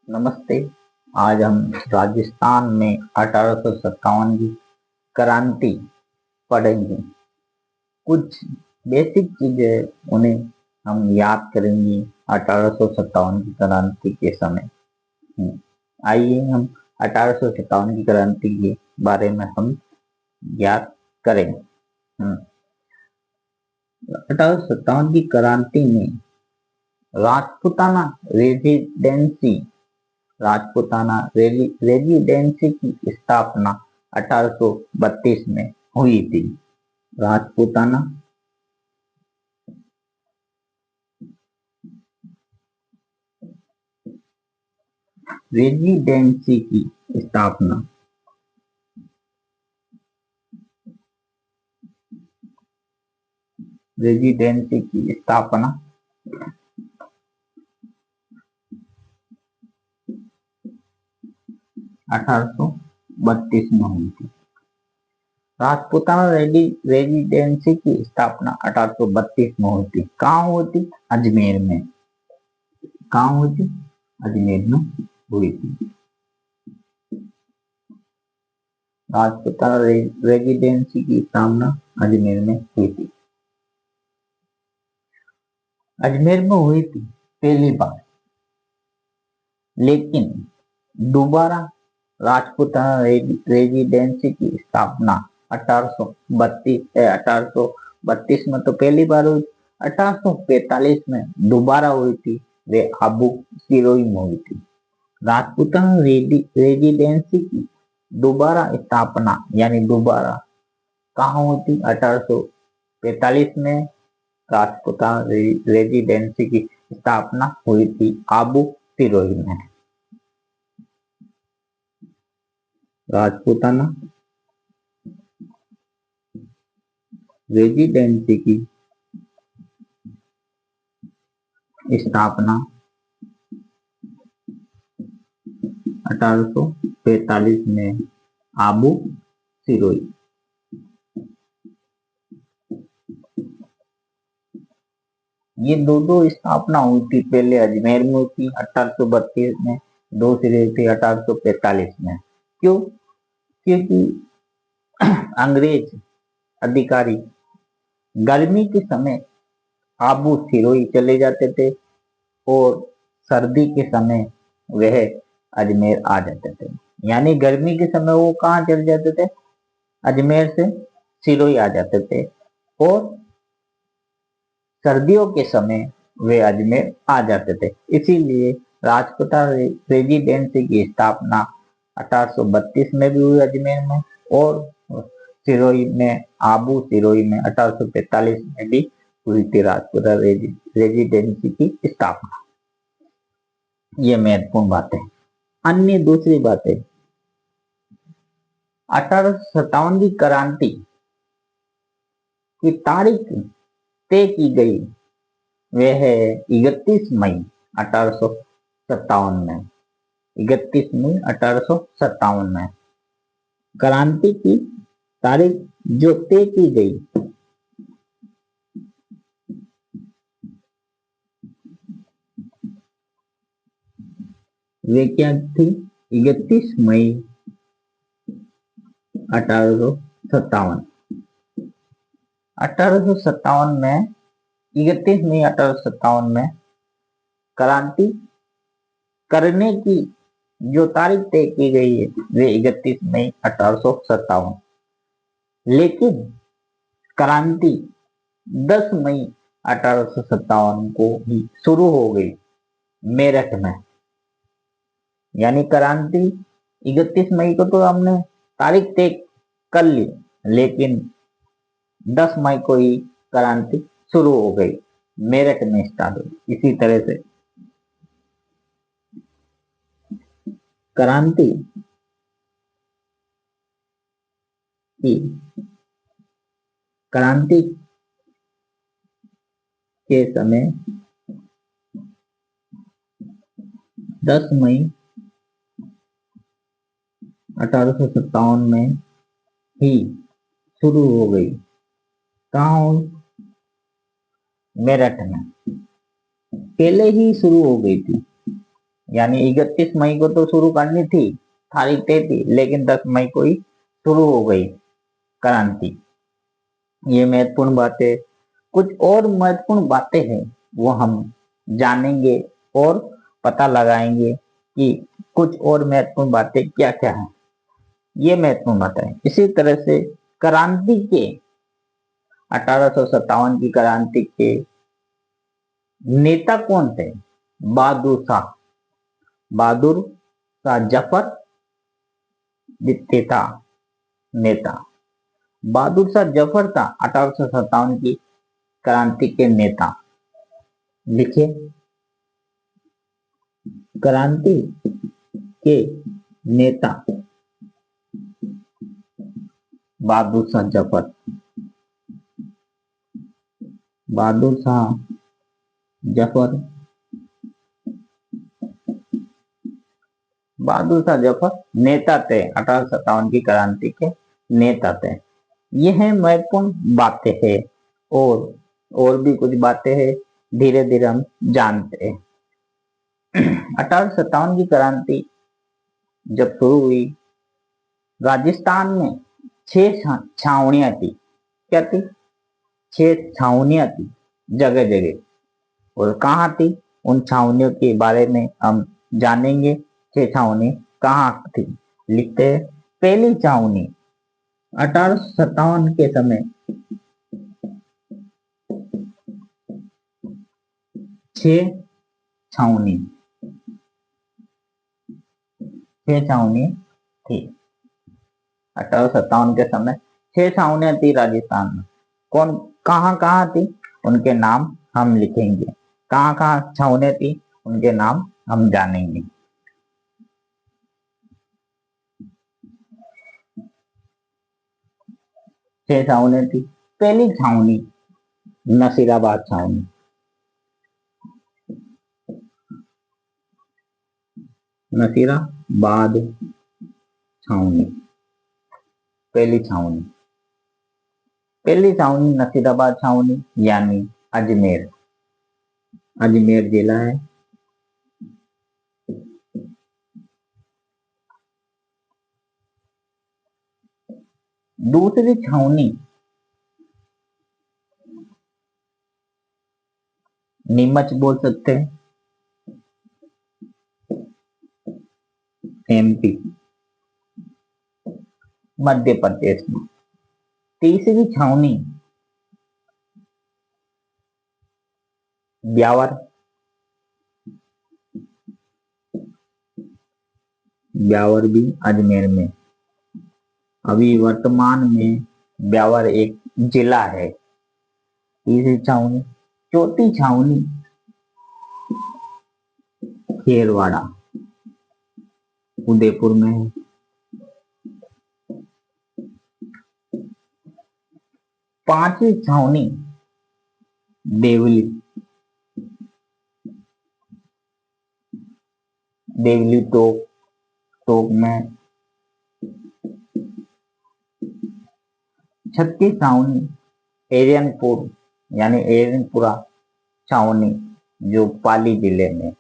नमस्ते। आज हम राजस्थान में 1857 की क्रांति पढ़ेंगे। कुछ बेसिक चीजें उन्हें हम याद करेंगे 1857 की क्रांति के समय। आइए हम 1857 की क्रांति के बारे में हम याद करें। 1857 की क्रांति में राजपूताना रेजिडेंसी राजपूताना रेजिडेंसी की स्थापना 1832 में हुई थी। राजपूताना रेजिडेंसी की स्थापना रेजिडेंसी की स्थापना 1832 में हुई थी। राजपूताना रेजिडेंसी की स्थापना 1832 में हुई थी। कहाँ हुई थी? अजमेर में। कहाँ हुई थी? अजमेर में हुई थी। राजपूताना रेजिडेंसी की स्थापना अजमेर में हुई थी। अजमेर में हुई थी पहली बार, लेकिन दोबारा राजपूताना रेजिडेंसी की स्थापना 1832 में तो पहली बार हुई। 1845 में दोबारा हुई थी, वे आबू सिरोही में हुई थी। राजपूताना रेजिडेंसी की दोबारा स्थापना यानी दोबारा कहाँ हुई थी? 1845 में राजपूताना रेजिडेंसी की स्थापना हुई थी आबू सिरोही में। राजपूताना रेजिडेंसी की स्थापना 1845 में आबू सिरोही। ये दो स्थापना हुई थी। पहले अजमेर में हुई थी 1832 में, दूसरी हुई थी 1845 में। क्यों? क्योंकि अंग्रेज अधिकारी गर्मी के समय आबू सिरोही चले जाते थे और सर्दी के समय वह अजमेर आ जाते थे। यानी गर्मी के समय वो कहाँ चले जाते थे? अजमेर से सिरोही आ जाते थे, और सर्दियों के समय वे अजमेर आ जाते थे। इसीलिए राजपूताना रेजिडेंसी की स्थापना 1832 में भी हुई अजमेर में, और सिरोही में आबू सिरोही में 1845 में भी हुई थी राजपूताना रेजिडेंसी की स्थापना। ये महत्वपूर्ण बात है। अन्य दूसरी बातें, 1857 की क्रांति की तारीख तय की गई, वह है 31 मई 1857 में। 31 मई 1857 में क्रांति की तारीख जो तय की गई, वे क्या थी? 31 मई 1857। 1857 में 31 मई 1857 में क्रांति करने की जो तारीख तय की गई है, वे 31 मई 1857। लेकिन क्रांति 10 मई 1857 को ही शुरू हो गई मेरठ में। यानी क्रांति 31 मई को तो हमने तारीख तय कर ली, लेकिन 10 मई को ही क्रांति शुरू हो गई, मेरठ में स्टार्ट हुई। इसी तरह से क्रांति की क्रांति के समय 10 मई 1857 में ही शुरू हो गई। कहाँ हुई? मेरठ में। पहले ही शुरू हो गई थी, यानी 31 मई को तो शुरू करनी थी, तारीख तय थी, लेकिन 10 मई को ही शुरू हो गई क्रांति। ये महत्वपूर्ण बातें, कुछ और महत्वपूर्ण बातें हैं वो हम जानेंगे और पता लगाएंगे कि कुछ और महत्वपूर्ण बातें क्या क्या है। ये महत्वपूर्ण बातें हैं। इसी तरह से क्रांति के 1857 की क्रांति के नेता कौन थे? बहादुर शाह, बहादुर शाह जफर जितने था नेता। बहादुर शाह जफर था 1857 की क्रांति के नेता। लिखिए, क्रांति के नेता बहादुर शाह जफर। बहादुर शाह जफर, बहादुर शाह जफर नेता थे, 1857 की क्रांति के नेता थे। यह महत्वपूर्ण बातें हैं और भी कुछ बातें हैं, धीरे धीरे हम जानते हैं। 1857 की क्रांति जब शुरू हुई, राजस्थान में 6 छावनियां थी। क्या थी? 6 छावनियां थी जगह जगह। और कहाँ थी? उन छावनियों के बारे में हम जानेंगे। 6 छावनी कहाँ थी? लिखते हैं, पहली छावनी 1857 के समय 6 छावनी, 6 छावनी थी। 1857 के समय 6 छावनियां थी राजस्थान में। कौन कहाँ कहाँ थी उनके नाम हम लिखेंगे। कहाँ कहाँ छावनियां थी उनके नाम हम जानेंगे। 6 छावनियां थी। पहली छावनी नसीराबाद छावनी। नसीराबाद छावनी, पहली छावनी। पहली छावनी नसीराबाद छावनी यानी अजमेर, अजमेर जिला है। दूसरी छावनी नीमच बोल सकते हैं, एमपी, मध्य प्रदेश में। तीसरी छावनी ब्यावर, ब्यावर भी अजमेर में। अभी वर्तमान में ब्यावर एक जिला है। तीसरी छावनी। चौथी छावनी खेरवाड़ा, उदयपुर में है। पांचवी छावनी देवली, देवली टोक, टोक में। छठी छावनी एरियनपुर यानी एरियनपुरा छावनी जो पाली जिले में।